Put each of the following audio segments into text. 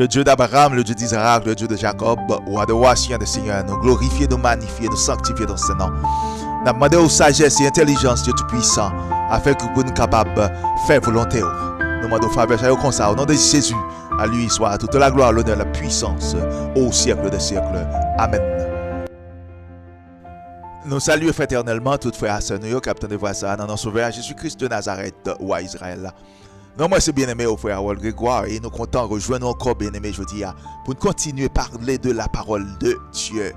le Dieu d'Abraham, le Dieu d'Isaac, le Dieu de Jacob, roi de rois, Seigneur de Seigneur, nous glorifier, nous magnifier, nous sanctifier dans ce nom. Nous demandons aux sagesse et intelligence, Dieu Tout-Puissant, afin que vous soyez capables de faire volonté. Nous demandons faveur comme ça, au nom de Jésus, à lui soit toute la gloire, l'honneur, la puissance, au siècle des siècles. Amen. Nous saluons fraternellement toutes frères et sœurs, nous, capitaine de voisins, dans notre sauveur Jésus-Christ de Nazareth, roi Israël. Non, moi, c'est bien-aimé au frère Walt Grégoire et nous comptons rejoindre encore bien-aimé jeudi pour continuer à parler de la parole de Dieu.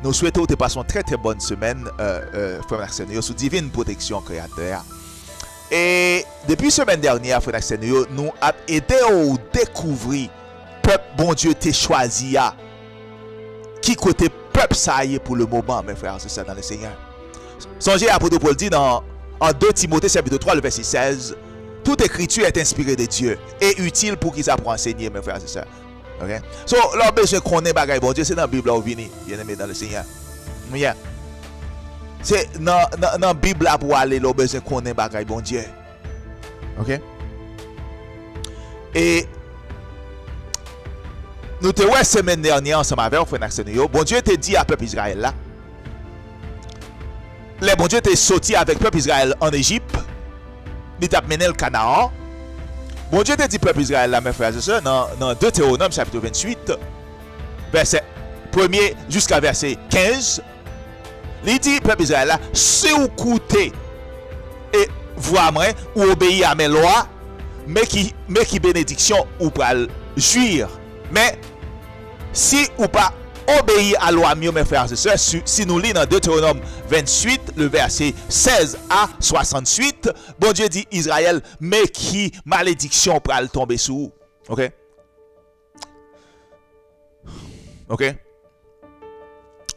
Nous souhaitons que tu passes une très très bonne semaine, frère Seigneur, sous divine protection créateur. Et depuis la semaine dernière, frère Seigneur, nous avons aidé à découvrir peuple bon Dieu t'a choisi, qui côté peuple ça y est pour le moment, mes frères, c'est ça dans le Seigneur. Songez à l'apôtre Paul dit en 2 Timothée chapitre 3, le verset 16. Toute écriture est inspirée de Dieu et utile pour qu'ils apprennent à enseigner, mes frères et sœurs. Ok? So, leur besoin qu'on ait bagaille bon Dieu, c'est dans la Bible là où vient, bien aimé dans le Seigneur. Yeah. C'est dans la Bible là pour aller, leur besoin qu'on ait bagaille bon Dieu. Ok? Et nous te ouais semaine dernière ensemble avec frère Naxenio, bon Dieu te dit à peuple Israël là. Les bon Dieu te sorti avec peuple Israël en Égypte. Il t'a mené le Canaan. Bon Dieu te dit peuple Israël là, mes frères et sœurs, dans Deutéronome chapitre 28, verset 1er jusqu'à verset 15. Il dit peuple Israël là, si vous écoutez et voix moi ou obéir à mes lois, mais qui bénédiction ou pas jouir. Mais si ou pas obéir à la loi mieux, mes frères et sœurs, si nous lisons dans Deutéronome 28, le verset 16 à 68, bon Dieu dit Israël, mais qui malédiction pour aller tomber sur vous. Ok? Ok?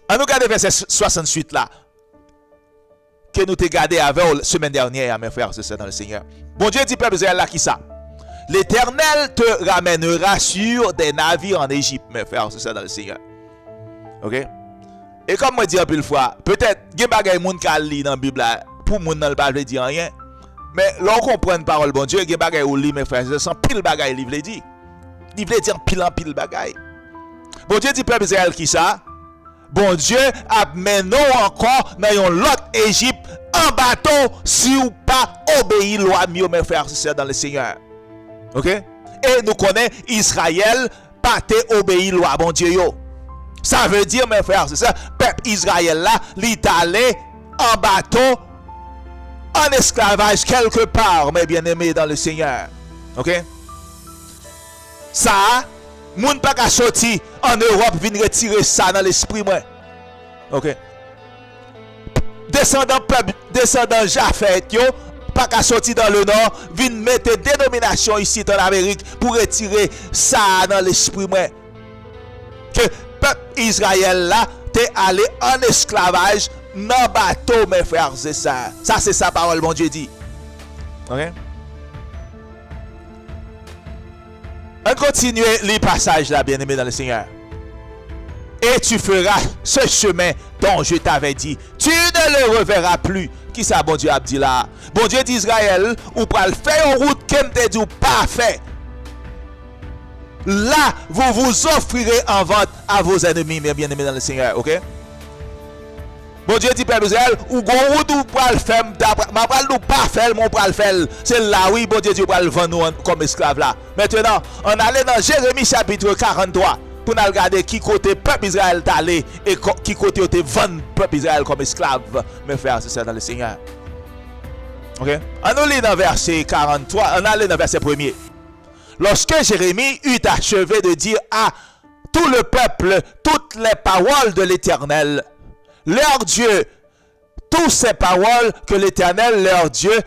On nous regarde verset 68 là, que nous t'ai gardé avec la semaine dernière, mes frères et sœurs dans le Seigneur. Bon Dieu dit peuple Israël là qui ça? L'Éternel te ramènera sur des navires en Égypte, mes frères et sœurs dans le Seigneur. Ok? Et comme moi dis un peu le fois, peut-être gen bagay moun ka li dans la Bible pour moun nan pas veut dire rien. Mais l'on comprend parole bon Dieu, gen bagay ou li mes frères, sans pile bagay li veut dire. Il veut dire pile en pile bagay. Bon Dieu dit peuple Israël qui ça? Bon Dieu a mené encore dans yon l'autre Égypte en bateau si ou pas obéir loi mieux mes frères et sœurs dans le Seigneur. OK? Et nous connaissons Israël pas te obéir loi bon Dieu yo. Ça veut dire, mes frères, c'est ça, peuple Israël là, l'Italie en bateau, en esclavage quelque part, mes bien-aimés dans le Seigneur. Ok? Ça, moun pas qu'à sortir en Europe, vient retirer ça dans l'esprit, moi. Ok? Descendant Japhet, yo, pas qu'à sortir dans le nord, vient mettre des dénominations ici dans l'Amérique pour retirer ça dans l'esprit, moi. Que peuple Israël là, t'es allé en esclavage dans bateau, mes frères, c'est ça. Ça, c'est sa parole, mon Dieu dit. Ok? On continue les passages là, bien-aimés dans le Seigneur. Et tu feras ce chemin dont je t'avais dit. Tu ne le reverras plus. Qui ça, bon Dieu a dit là? Bon Dieu d'Israël, ou pas le faire en route, comme te dit, ou pas fait. Là, vous vous offrirez en vente à vos ennemis, mes bien-aimés dans le Seigneur, ok? Bon Dieu dit, Père Israël, ou gon route ou pas le faire, ma pral nous pas faire, mon pral faire. C'est là, oui, bon Dieu, pral vendre nous comme esclaves là. Maintenant, on allait dans Jérémie chapitre 43 pour nous regarder qui côté peuple Israël est allé et qui côté te vendre peuple Israël comme esclave, mes frères, c'est ça dans le Seigneur. Ok? On nous lit dans verset 43, on allait dans verset 1er. Lorsque Jérémie eut achevé de dire à tout le peuple toutes les paroles de l'Éternel, leur Dieu, toutes ces paroles que l'Éternel, leur Dieu,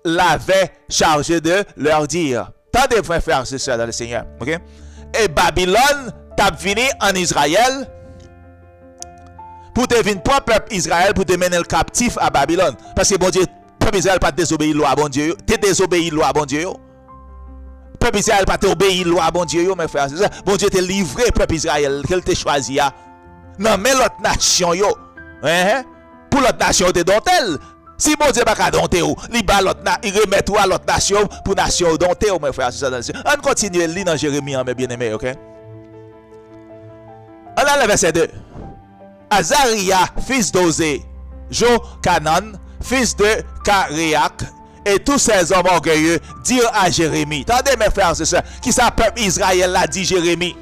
l'avait chargé de leur dire. Tendez, frères et sœurs dans le Seigneur. Okay? Et Babylone t'a venu en Israël pour te venir pour le peuple Israël, pour te mener le captif à Babylone. Parce que bon Dieu, le peuple Israël pas désobéi loi à bon Dieu. Tu désobéi loi à bon Dieu. Le peuple Israël pas obéi loi à bon Dieu, mes frères. Bon Dieu t'a livré le peuple Israël, qu'il t'a choisi. Non, mais l'autre nation, yo. Pour l'autre nation, t'es dont elle. Si bon Dieu pas qu'à dompter ou, il remet tout à l'autre nation pour nation dompter ou, mes frères, c'est ça. On continue lire dans Jérémie, mes bien-aimés, ok? On a le verset 2. Azaria, fils d'Osée, Jochanan, fils de Karéak, et tous ces hommes orgueilleux dirent à Jérémie. Attendez, mes frères, c'est ça. Qui ça, peuple Israël l'a dit Jérémie?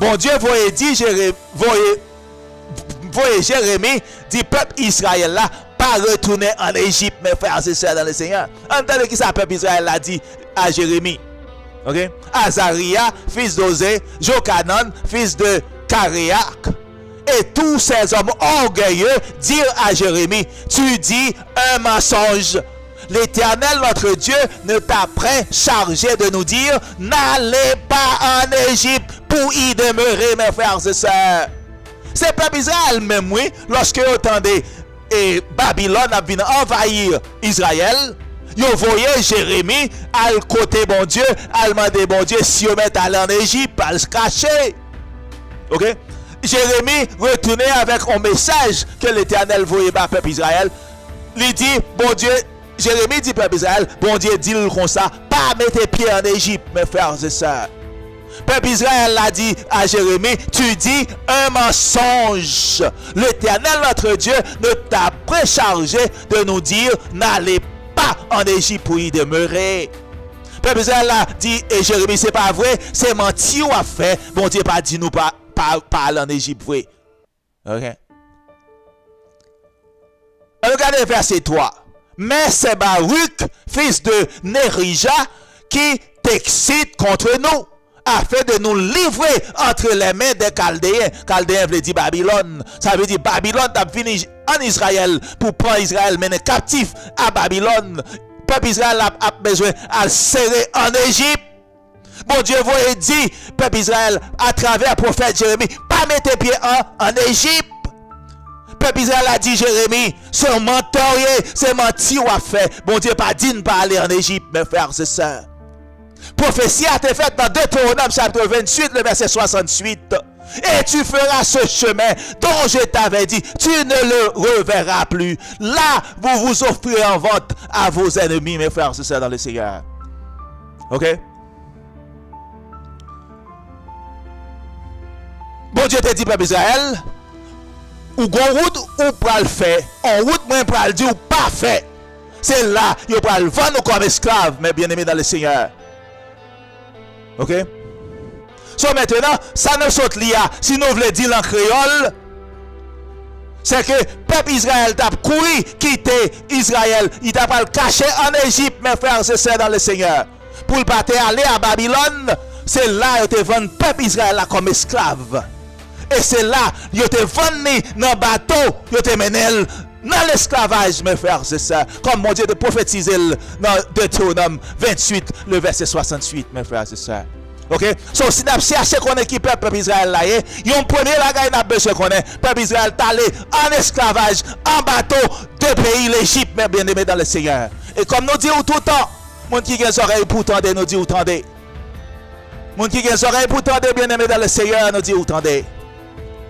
Bon Dieu, voyez dit Jérémie, voyez Jérémie, dit peuple Israël là, pas retourner en Égypte, mes frères et sœurs dans le Seigneur. Entendez qui ça, peuple Israël l'a dit à Jérémie. Ok? Azaria, fils d'Osée, Jochanan, fils de Karéak, et tous ces hommes orgueilleux dirent à Jérémie, tu dis un mensonge. L'Éternel, notre Dieu, ne t'a point chargé de nous dire, n'allez pas en Égypte pour y demeurer, mes frères et sœurs. C'est peuple Israël même, oui, lorsque vous entendez et Babylone a venu envahir Israël, vous voyez Jérémie à côté bon Dieu, à demander bon Dieu si vous mettez aller en Égypte, à se cacher. Ok? Jérémie retournait avec un message que l'Éternel voyait par peuple Israël. Il dit, bon Dieu, Jérémie dit peuple Israël, bon Dieu dit comme ça, pas mettre pied en Égypte, mes frères et sœurs. Peuple Israël l'a dit à Jérémie, tu dis un mensonge. L'Éternel notre Dieu ne t'a pas chargé de nous dire, n'allez pas en Égypte pour y demeurer. Peuple Israël a dit, et Jérémie, c'est pas vrai, c'est menti ou a fait, bon Dieu pas dit nous pas aller en Égypte, vrai. Ok. Regardez le verset 3. Mais c'est Baruch, fils de Nérija, qui t'excite contre nous, afin de nous livrer entre les mains des Chaldéens. Chaldéens veut dire Babylone. Ça veut dire Babylone t'a fini en Israël pour prendre Israël mener captif à Babylone. Peuple Israël a besoin de serrer en Égypte. Bon Dieu vous dit, peuple Israël, à travers le prophète Jérémie, pas mettre pied en Égypte. Peuple Israël a dit Jérémie, c'est mentorier, c'est menti ou a fait. Bon Dieu pas dit de pas aller en Égypte, mes frères et sœurs. Prophétie a été faite dans Deutéronome chapitre 28, le verset 68. Et tu feras ce chemin dont je t'avais dit, tu ne le reverras plus. Là, vous vous offrirez en vente à vos ennemis, mes frères et sœurs dans le Seigneur. Ok? Bon Dieu te dit, peuple Israël, ou gon route ou pral fait, en route moi pral dit ou pas fait. C'est là, vous pral vendre comme esclave, mes bien-aimés dans le Seigneur. Ok? So maintenant, ça ne saute là. Si nous voulons dire en créole, c'est que peuple Israël t'a couru, quitté Israël, il t'a pas caché en Égypte, mes frères et sœurs dans le Seigneur. Pour le pas aller à Babylone, c'est là que tu vends peuple Israël comme esclave. Et c'est là que tu vendu dans le bateau, que tu mené dans l'esclavage, mes frères et sœurs. Comme mon Dieu te prophétise dans Deutéronome 28, le verset 68, mes frères et sœurs. Ok? So, si nous cherchons qu'on est qui peuple Israël là, il y a un premier bagage n'a besoin qu'on est. Peuple Israël est allé en esclavage, en bateau, de pays l'Égypte, mes bien-aimés dans le Seigneur. Et comme nous disons tout le temps, mon qui a des oreilles pour tendre, nous dit ou tendez. Mon qui a des oreilles pour tendre, bien-aimés dans le Seigneur, nous dit ou tendez.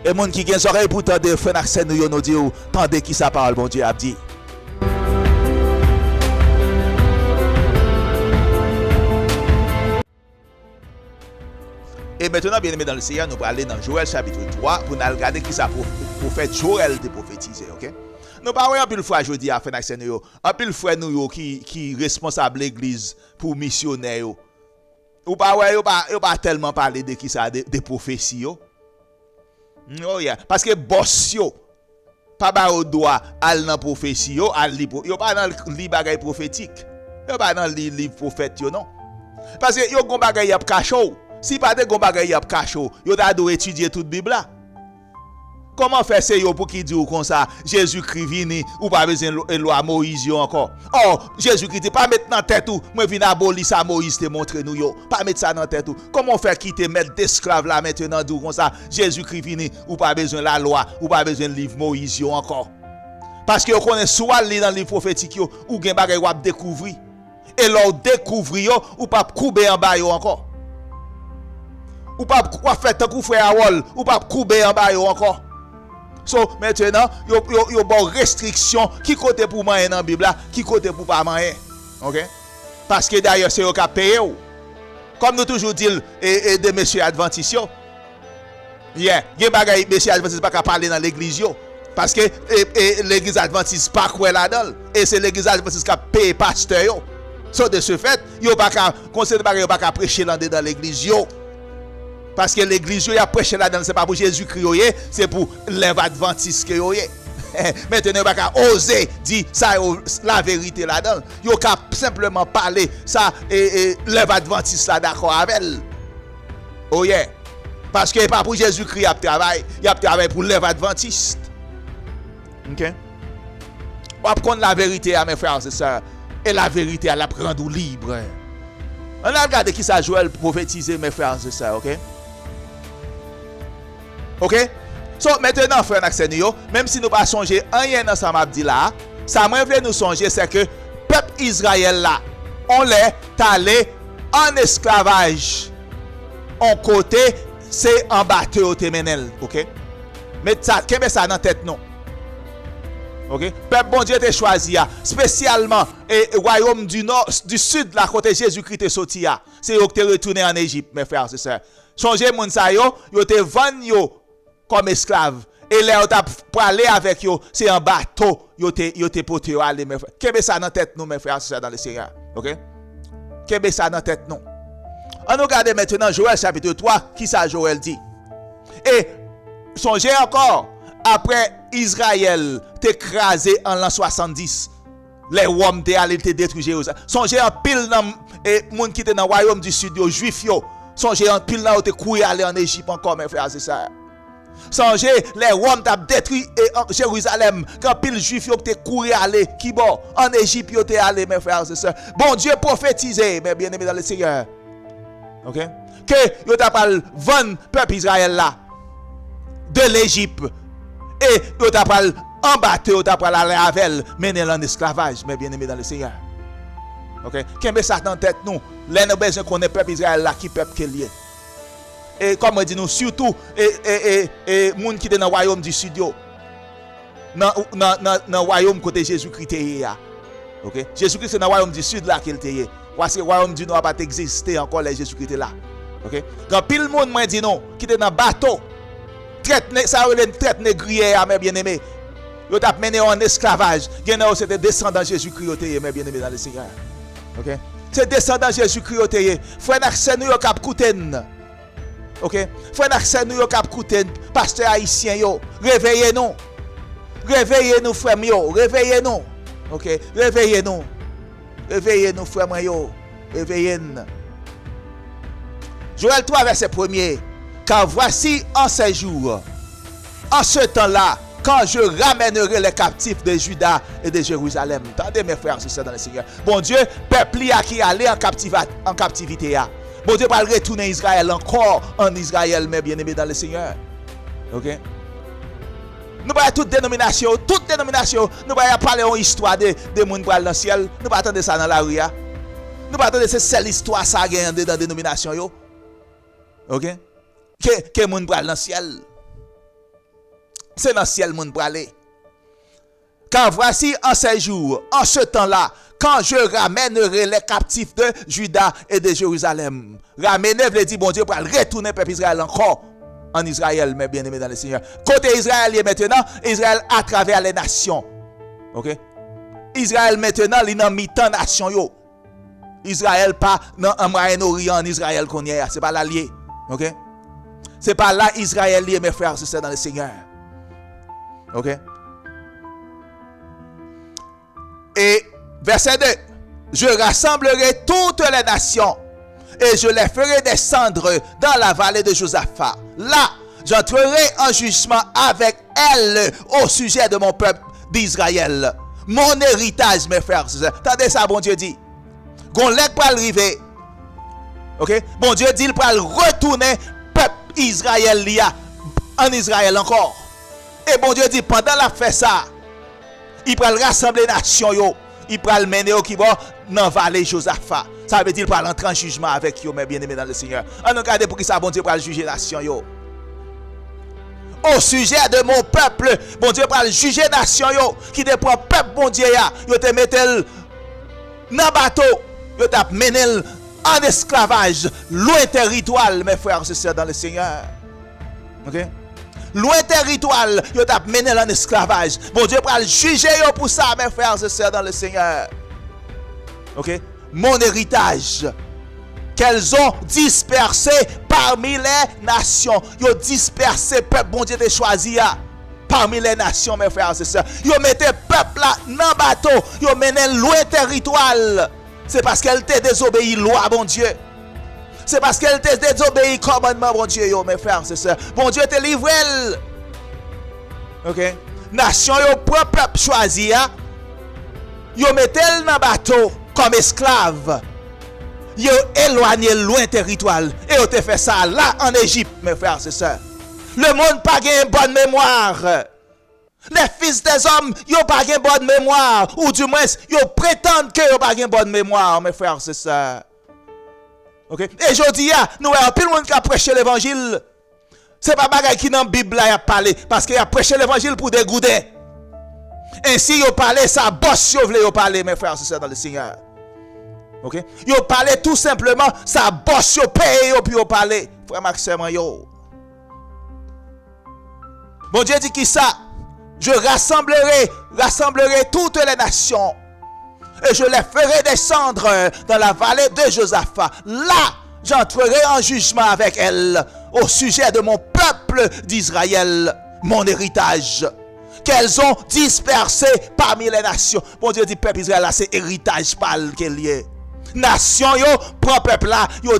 Et mon qui a des oreilles pour tendre, frère Axel, nous dit ou tendez qui sa parole, bon Dieu a dit. Et maintenant, bien aimé dans le Seigneur, nous allons aller dans Joël chapitre 3 pour nous regarder qui ça prophète Joël de prophétiser. Ok? Nous parlons un peu de fois aujourd'hui à faire un peu de fois nous qui responsable l'église pour missionnaire. Ou pas tellement parler de qui ça de prophéties. Oh yeah, parce que boss yo pas ba au droit al dans prophétie yo pas dans li bagay prophétique. Yo pas dans li livre prophète yo non. Parce que yo gon bagay yap caché. Si pas de gon bagay yap caché, yo ta do étudier toute Bible là. Comment faire c'est yo pour qui dit comme ça Jésus-Christ vini ou pas besoin de loi Moïse yo encore. Oh, Jésus-Christ dit pas mettre dans tête ou moi vinn abolir ça Moïse te montre nous yo. Pas mettre ça dans tête ou. Comment faire quitter mettre d'esclaves là maintenant dit comme ça Jésus-Christ vini ou pas besoin de la loi ou pas besoin de livre Moïse yo encore. Parce que yo connaît soit li dans livre prophétique yo ou gen bagay ou découvrir. Et l'on découvrir yo ou pas couper en bas yo encore. Ou pas faire tant que frère Awol ou pas couper en bas yo encore. So maintenant, yo bon restriction qui côté pour manger dans la Bible là, qui côté pour pas manger. OK? Parce que d'ailleurs c'est eux qui payé. Comme nous toujours dit et de messieurs adventistes yo. Yeah, gen bagay messieurs adventistes pas parler dans l'église yo. Parce que l'église adventiste pas quoi là-dedans et c'est l'église adventiste qui paye pasteur yo. So de ce fait, yo pas ka conseil de bagay yo pas ka prêcher dans l'église yo. Parce que l'église yo a prêché là-dedans c'est pas pour Jésus-Christ, c'est pour les adventistes que yo. Maintenant, pas qu'à oser dire ça la vérité là-dedans. Yo qu'à simplement parler ça et les adventistes là d'accord avec elle. Oh yeah. Parce que pas pour Jésus-Christ il a travaillé pour les adventistes. OK? On prendre la vérité à mes frères et sœurs et la vérité à la prendre libre. On a regardé qui ça Joël prophétiser mes frères et sœurs, OK? OK? So maintenant frère Naxenio, même si nous pas songer rien dans ça m'a dit là, ça moi veut nous songer c'est que peuple Israël là, on l'est allé en esclavage. En côté c'est en bateau temenel, OK? Mais ça qu'est ça dans tête non. OK? Peuple bon Dieu t'a choisi spécialement et royaume du nord du sud là côté Jésus-Christ est sorti là. C'est eux qui sont retourné en Égypte mes frères et sœurs. Songez moun sa yo te vend yo comme esclave et là on t'a pour aller avec yo c'est un bateau yo te pote yo aller mes frères kebe ça dans tête nous mes frères c'est ça dans le Seigneur OK kebe ça dans tête nous on regarde maintenant Joël chapitre 3 qui ça Joël dit et songez encore après Israël t'écrasé en l'an 70 les Roms te aller te détruire Jérusalem songez en pile dans et monde qui était dans royaume du sud yo juif yo songez en pile là te courir aller en Égypte encore mes frères c'est ça. Songez, les Roms t'ont détruit Jérusalem. Quand pile juif yo te courir aller qui bon en Égypte yo te aller mes frères et sœurs. Bon Dieu prophétisé mes bien-aimés dans le Seigneur. OK? Que yo t'a pas vendre peuple Israël là de l'Égypte et yo t'a pas en bateau yo t'a pas aller avec mener en esclavage mes bien-aimés dans le Seigneur. OK? Qu'est-ce ça dans tête nous? Les nous besoin connaître peuple Israël là qui peuple qui lié. Et comme on dit nous surtout et monde qui est dans le royaume du sud dans le royaume côté Jésus-Christ est là. OK Jésus-Christ c'est dans le royaume du sud là qu'il est parce que le royaume du nord pas exister encore les Jésus-Christ est là. OK quand pile monde moi dit non qui est dans bateau traite ça traite négrier mes bien-aimés yo t'a mené en esclavage gagnant c'était descendant Jésus-Christ mes bien-aimés dans le Seigneur. OK c'est descendant Jésus-Christ frère Naxen yo cap kouten. OK frère Naxen yo cap kouten pasteur haïtien yo réveillez-nous frère yo réveillez-nous. OK réveillez-nous frère yo réveillez-nous. Joël 3 verset 1er car voici en ces jours en ce temps-là quand je ramènerai les captifs de Juda et de Jérusalem. Attendez mes frères et sœurs dans le Seigneur. Bon Dieu, peuple qui allait en captivité. Bon Dieu va retourner Israël encore en Israël, mes bien-aimés dans le Seigneur. OK? Nous pas toute dénomination, nous pas parler une histoire de monde pour aller dans le ciel. Nous pas attendre ça dans la rue. Nous pas attendre cette histoire ça gagne dans la dénomination yo. OK? Que monde pour aller dans le ciel. C'est dans le ciel monde pour aller. Car voici en ces jours, en ce temps-là, quand je ramènerai les captifs de Juda et de Jérusalem. Ramener veut dire bon Dieu pour retourner peuple Israël encore en Israël, mes bien-aimés dans le Seigneur. Côté Israël maintenant, Israël à travers les nations. OK? Israël maintenant, il dans mi-temps nation yo. Israël pas dans un Moyen-Orient en Israël qu'on y est, c'est pas l'allié. OK? C'est pas là Israël lié mes frères et sœurs dans le Seigneur. OK? Et verset 2. Je rassemblerai toutes les nations et je les ferai descendre dans la vallée de Josaphat. Là, j'entrerai en jugement avec elles au sujet de mon peuple d'Israël. Mon héritage, mes frères. Attendez ça, bon Dieu dit. Gon lèk pral rive. OK? Bon Dieu dit il pral retourner peuple Israël liya en Israël encore. Et bon Dieu dit pendant la fait ça, il pral rassembler nation yo, il pral mener au qui bon dans vallée Josaphat. Ça veut dire il pral entrer en jugement avec yo mes bien-aimés dans le Seigneur. On regarde pour qui ça bon Dieu pral juger nation yo. au sujet de mon peuple, bon Dieu va juger nation yo qui te prend peuple bon Dieu ya, yo te mettel dans bateau, yo t'a mené en esclavage, loin territoire mes frères et sœurs dans le Seigneur. OK? Loin territoire, yo t'a mené en esclavage. Bon Dieu va juger yo pour ça mes frères et sœurs dans le Seigneur. OK? Mon héritage qu'elles ont dispersé parmi les nations. Ils ont dispersé peuple, bon Dieu, de choisi parmi les nations, mes frères et sœurs. Ils ont mis peuple là dans le bateau. Ils ont mené loin territoire. C'est parce qu'elle t'a désobéi loi, bon Dieu. C'est parce qu'elle t'a désobéi commandement, bon Dieu, mes frères et sœurs. Bon Dieu t'a livré. OK? Nation, yo propre peuple choisi. Ils ont mis elle dans le bateau comme esclave. Yo éloigné loin territoire et yo te fait ça là en Égypte mes frères et sœurs. Le monde pas une bonne mémoire. Les fils des hommes yo pas une bonne mémoire ou du moins yo prétendent que yo pas une bonne mémoire mes frères et sœurs. OK? Et jodi a nous avons pile monde qui a prêché l'évangile. C'est pas bagay qui dans la Bible là a parlé parce qu'il a prêché l'évangile pour dégoûter. Ainsi yo parlé ça boss yo vle yo parler mes frères et sœurs dans le Seigneur. OK? Yo parle tout simplement, ça bosse yo paye yo puis yo parler. Frère Maxime yo. Bon Dieu dit qui ça? Je rassemblerai toutes les nations et je les ferai descendre dans la vallée de Josaphat. Là, j'entrerai en jugement avec elles au sujet de mon peuple d'Israël, mon héritage qu'elles ont dispersé parmi les nations. Bon Dieu dit peuple Israël là c'est héritage pâle qu'elle y est. Nation yo prend peuple là yo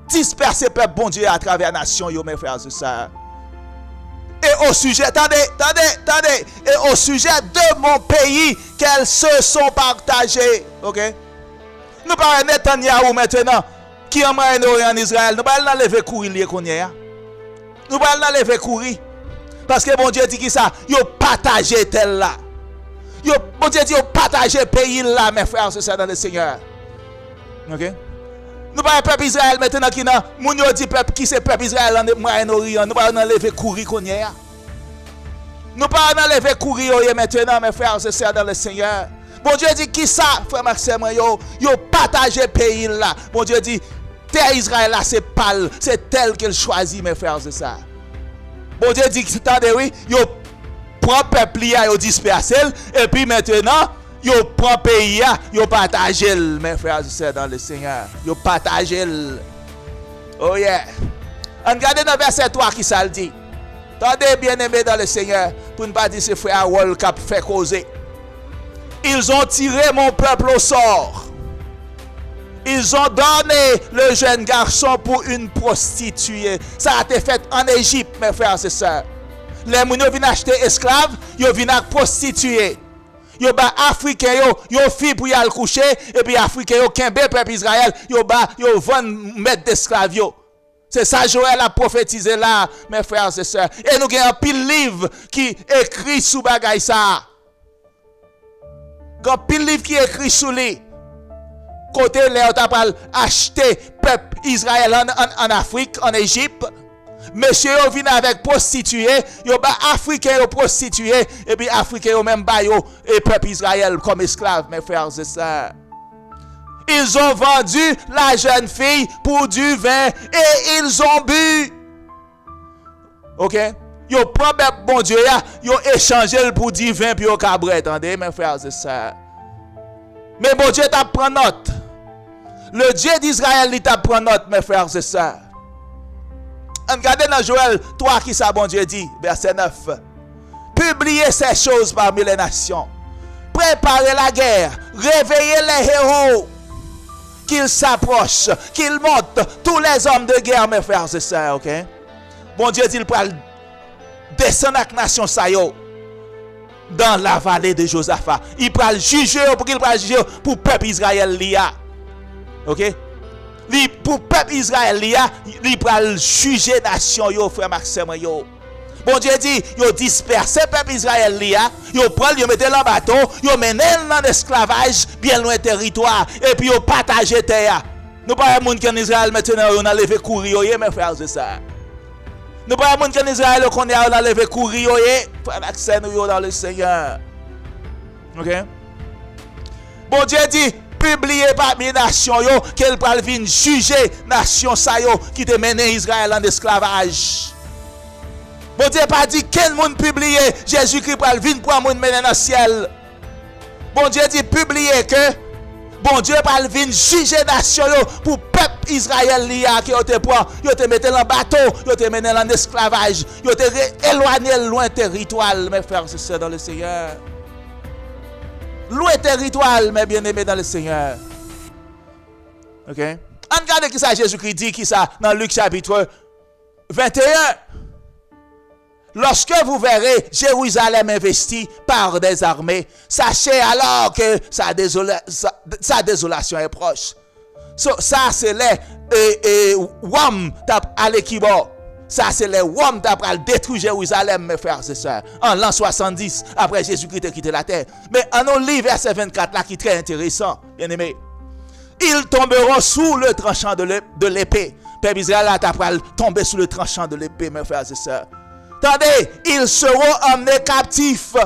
disperser peuple bon Dieu à travers nation yo mes frères et sœurs. Et au sujet attendez et au sujet de mon pays qu'elles se sont partagées. OK? Nous parlons de Netanyahu maintenant qui a mené en Israël, nous parlons de lever courir lié qu'on y a. Nous parlons de lever courir parce que bon Dieu dit qui ça yo partager tel là. Yo bon Dieu dit yo partager pays là mes frères et sœurs dans le Seigneur. OK? Nous pas peuple Israël maintenant qui nan moun yo dit peuple qui c'est peuple Israël en Moyen-Orient, nous pas lever courir connait. Nous pas lever courir maintenant mes frères et sœurs dans le Seigneur. Bon Dieu dit qui ça frère Maxime yo partager pays là. Bon Dieu dit terre Israël là c'est pâle, c'est tel qu'il choisit mes frères et sœurs. Bon Dieu dit attendez oui, yo prend peuple là yo disperser et puis maintenant yo prend pays, yo partage mes frères et sœurs dans le Seigneur. Yo partage. Oh yeah. On regarde dans verset 3 qui ça le dit. Tendez bien-aimés dans le Seigneur pour ne pas dire ce frère Wall qui a fait causer. Ils ont tiré mon peuple au sort. Ils ont donné le jeune garçon pour une prostituée. Ça a été fait en Égypte mes frères et sœurs. Les gens viennent acheter esclaves, ils viennent prostituer. Yo ba africain yo fi pour y aller coucher et puis africain yo kembe peuple Israël yo vend mettre d'esclaves yo. C'est ça Joël a prophétisé là mes frères et sœurs. Et nous avons un pile livre qui écrit sous bagay ça. Un pile livre qui écrit sous lui. Côté là on t'a acheter peuple Israël en Afrique, en Égypte. Monsieur yo vient avec prostituée, yo ba africain yo prostituée et puis africain yo même ba yo et peuple Israël comme esclave mes frères et sœurs. Ils ont vendu la jeune fille pour du vin et ils ont bu. OK? Yo prend bon Dieu yo échangé pour du vin puis yo cabre, attendez mes frères et sœurs. Mais bon Dieu t'a prend note. Le Dieu d'Israël il t'a prend note mes frères et sœurs. Regardez dans Joël 3 qui ça bon Dieu dit, verset 9. Publiez ces choses parmi les nations. Préparez la guerre. Réveillez les héros. Qu'ils s'approchent. Qu'ils montent. Tous les hommes de guerre, mes frères et sœurs. OK? Bon Dieu dit, il peut descendre avec la nation Sayo dans la vallée de Josaphat. Il peut juger pour qu'il peut juger pour le peuple Israël. OK? Pour peuple Israël, il va juger nation yo frère Maxime yo. Bon Dieu dit, yo disperse peuple Israël yo prend yo mette dans bateau, yo mène dans esclavage bien loin territoire et puis yo partage terre. Nous pas monde qui en Israël maintenant on a levé courir mes frères et sœurs. Nous pas monde qu'en Israël qu'on est enlevé courir frère accès nous dans le Seigneur. OK? Bon Dieu dit publier parmi les nations yo qu'elle pral venir juger nation sa yo qui te mené Israël en esclavage. Bon Dieu pas dit quel monde publier Jésus-Christ pral venir pour monde mener dans le ciel. Bon Dieu dit publier que bon Dieu pral venir juger nation yo pour peuple Israël liya qui yo te prend, yo te mettre dans bateau, yo te mené en esclavage, yo te éloigné loin territoire mes frères et sœurs dans le Seigneur. Loin territoire, mes bien-aimés dans le Seigneur. OK? On regarde qui ça Jésus-Christ dit, qui ça dans Luc chapitre 21. Lorsque vous verrez Jérusalem investie par des armées, sachez alors que sa désolation est proche. Ça, c'est les Wam à l'équibord. Ça, c'est les Roms qui ont détruit Jérusalem, mes frères et sœurs, en l'an 70, après Jésus-Christ a quitté la terre. Mais en lit verset 24 là, qui est très intéressant, bien aimé. Ils tomberont sous le tranchant de l'épée. Peuple Israël a tombé sous le tranchant de l'épée, mes frères et sœurs. Attendez, ils seront emmenés captifs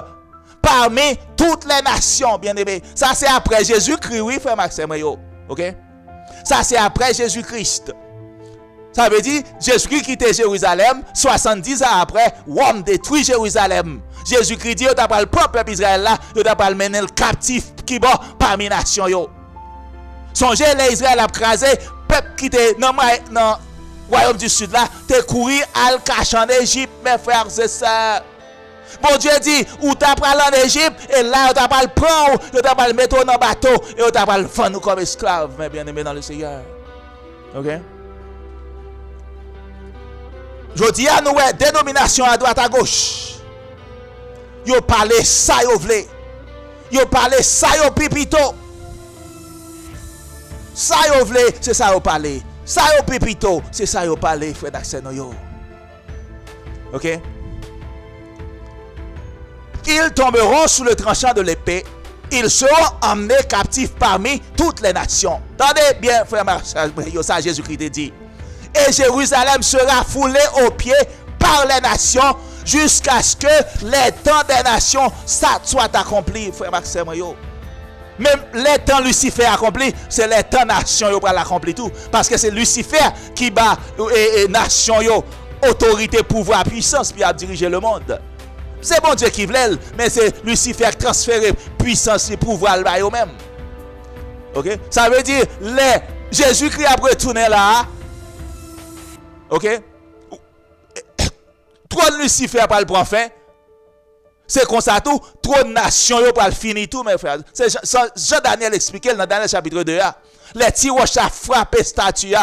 parmi toutes les nations, bien aimé. Ça, c'est après Jésus-Christ, oui, frère Maxime, ok? Ça, c'est après Jésus-Christ. Ça veut dire, Jésus-Christ quitte Jérusalem, 70 ans après, Rome détruit Jérusalem. Jésus-Christ dit, il t'a pas le propre Israël là, il t'a pas le mener le captif qui va parmi les nations. Songez, l'Israël a crasé, peuple qui était dans le royaume du sud là, t'es couru à le cacher en Égypte, mes frères et sœurs. Bon Dieu dit, ou t'as pas en Égypte, et là, tu t'as pas le prendre, tu t'as pas le mettre dans le bateau, et tu t'as pas le vendre comme esclave, mes bien-aimés dans le Seigneur. OK? Je dis à nous, dénomination à droite à gauche. Yo parle ça yo vle. Yo parle ça yo pipito. Ça yo vle, c'est ça yo parle. Ça yo pipito, c'est ça yo parle, frère d'accès yo. OK? Ils tomberont sous le tranchant de l'épée. Ils seront emmenés captifs parmi toutes les nations. Attendez bien, frère Marcel, ça Jésus-Christ dit. Et Jérusalem sera foulée aux pieds par les nations jusqu'à ce que les temps des nations soient accomplis, frère Maxime. Même les temps Lucifer accompli, c'est les temps nations yo pour l'accomplir tout. Parce que c'est Lucifer qui bat et nation yo, autorité, pouvoir, puissance, puis a dirigé le monde. C'est bon Dieu qui veut, mais c'est Lucifer qui transfère puissance et pouvoir là yo même. OK? Ça veut dire Jésus-Christ a retourné là. OK? Trône Lucifer pour le prendre fin. C'est comme ça tout. Trône nation pour le finir tout, mes frères. C'est Jean-Daniel expliqué dans Daniel chapitre 2. Les tiroches a frappé statue.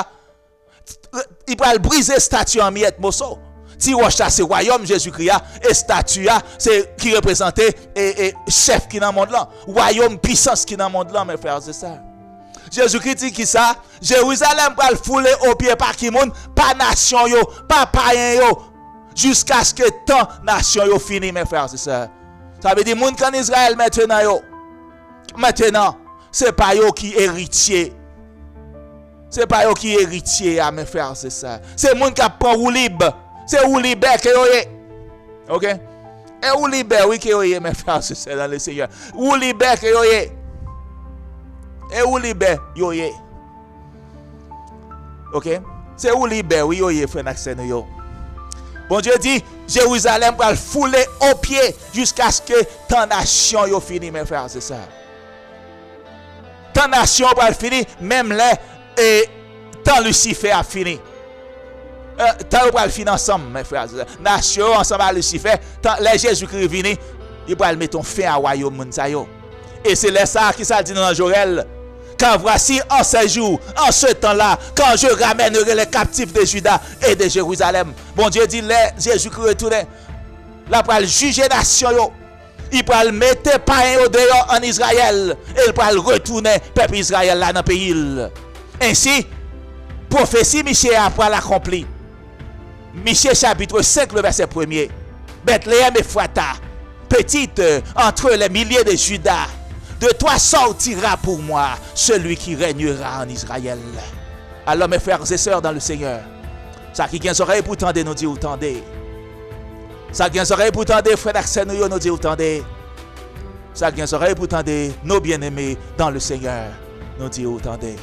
Il va briser statue en miettes, mosso. Tiroche c'est royaume Jésus-Christ et statue c'est qui représentait et chef qui dans le monde là. Royaume puissance qui dans le monde là, mes frères, c'est ça. Jésus-Christ dit qui ça? Jérusalem va le fouler au pied par qui monde, pas nation yo, pas païen yo, jusqu'à ce que tant nation yo fini, mes frères, c'est ça. Ça veut dire monde qu'en Israël maintenant yo. Maintenant, c'est pas yo qui héritier. C'est pas yo qui héritier, mes frères, c'est ça. C'est monde qui prend ou libre. C'est ou libre que yo est. OK? Et ou libre oui que yo est, mes frères, c'est ça dans le Seigneur. Ou libre que yo est. Et où libre yo ye. OK? C'est où libre oui yo ye frère Naxen yo. Bon Dieu dit Jérusalem va le fouler au pied jusqu'à ce que tant nation yo fini, mes frères, c'est ça. Tant nation va le fini même les et tant Lucifer a fini. Tant va le finir ensemble, mes frères, c'est ça. Nation ensemble à Lucifer, tant les Jésus-Christ vini, il va le mettre fin à royaume moun sa yo. Et c'est là ça qui ça dit dans Joël. Quand voici en ce jour, en ce temps-là, quand je ramènerai les captifs de Juda et de Jérusalem. Bon Dieu dit, Jésus-Christ retourne. Là, pour juger la nation, il va le mettre païen au dehors en Israël. Et il va retourner peuple Israël là dans le pays. Ainsi, prophétie Michée après l'accompli. Michée chapitre 5, le verset 1er. Bethléem et Fouata, petite entre les milliers de Juda. De toi sortira pour moi celui qui régnera en Israël. Alors mes frères et sœurs dans le Seigneur, Ça qui gagne oreille pour tendre nous dit ou tendez. Ça qui gagne oreille pour tendre frère d'accès nous dit ou tendez. Ça qui gagne oreille pour tendre nos bien-aimés dans le Seigneur nous dit ou tendez.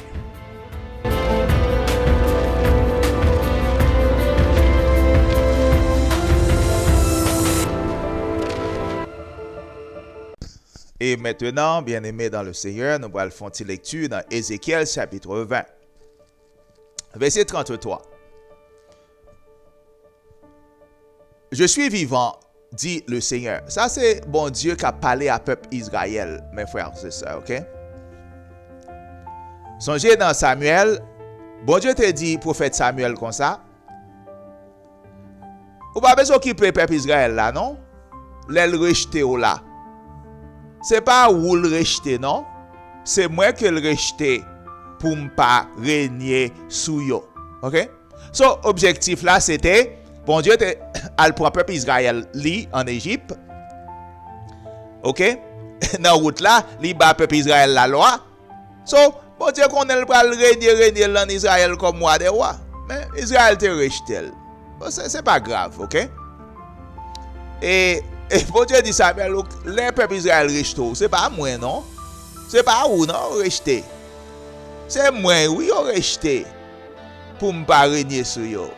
Et maintenant, bien-aimés dans le Seigneur, nous allons faire une lecture dans Ézéchiel chapitre 20. Verset 33. Je suis vivant, dit le Seigneur. Ça, c'est bon Dieu qui a parlé à peuple Israël, mes frères et sœurs, ok? Songez dans Samuel, bon Dieu te dit, prophète Samuel, comme ça. Ou pas besoin d'occuper peuple Israël là, non? L'aile rejeté ou là. C'est pas ou le rejeter, non? C'est moi qui le rejeter pour ne pas régner sous yo. OK? So, objectif là, c'était, bon Dieu, al pour peuple Israël li en Égypte. OK? Dans la route là, li ba peuple Israël la loi. So, bon Dieu, qu'on est pour régner en Israël comme moi de roi. Mais Israël te rejeté. C'est pas grave, OK? Et bon Dieu dit ça, les peuples Israël rejeté, c'est pas moi, non? C'est pas vous, non, rejeté. C'est moi, oui, rejeté. Pour ne pas régner sur eux.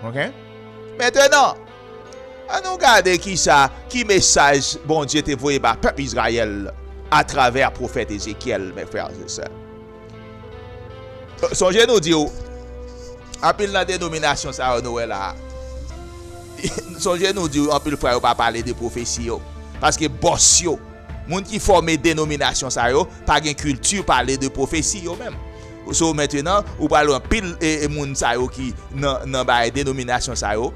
OK? Maintenant, on nous regarde qui message, bon Dieu te voyé par peuple Israël à travers le prophète Ézéchiel, mes frères et sœurs. Songez nous dire, après la dénomination, ça a Noël là. Songez nous dire, en plus, le frère pas parler de prophétie. Parce que boss yo, moun qui forme dénomination, ça yo, pas de culture parler de prophétie yo même. So maintenant, ou parlons en pile et moun ça yo qui dans ba dénomination ça yo,